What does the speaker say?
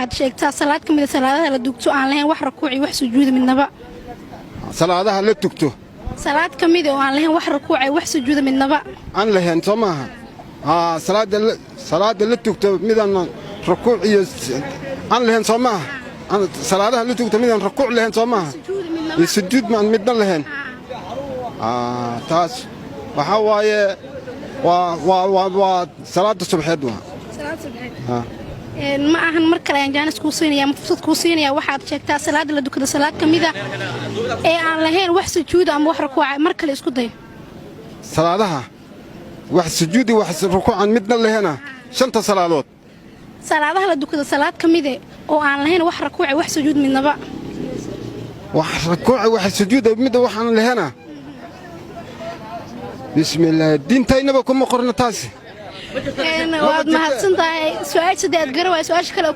aad sheegtaa salaad kamid salaadaha la dugto aan lahayn wax rukuuci wax sujuud midnaba salaadaha la dugto salaad kamid oo aan lahayn wax rukuuci wax sujuud midnaba aan lahayn Soomaha salaada la dugto midaan rukuuc iyo aan lahayn Soomaha salaadaha la dugto midaan rukuuc lahayn Soomaha sujuud ma midna lahayn taas waxa waaye waa salaada subaxeed salaad subaxeed ما أهن مركلا جانس كوسينيا مفروض كوسينيا واحد شكتا سلاد اللي دكتور سلاد كميدا إيه عن لهين واحد سجود أم واحد ركوع مركل إسكودي سلادها واحد سجودي واحد ركوع عن مدنا اللي هنا شنطة سلادات سلادها اللي دكتور سلاد كميدا وعن لهين واحد ركوع واحد سجود من نبأ واحد ركوع واحد سجود مدة واحد اللي هنا بسم الله الدين تاينا بكم مقرنة تاسي واد ما هتصنت سؤال سداد قروي سؤال شكله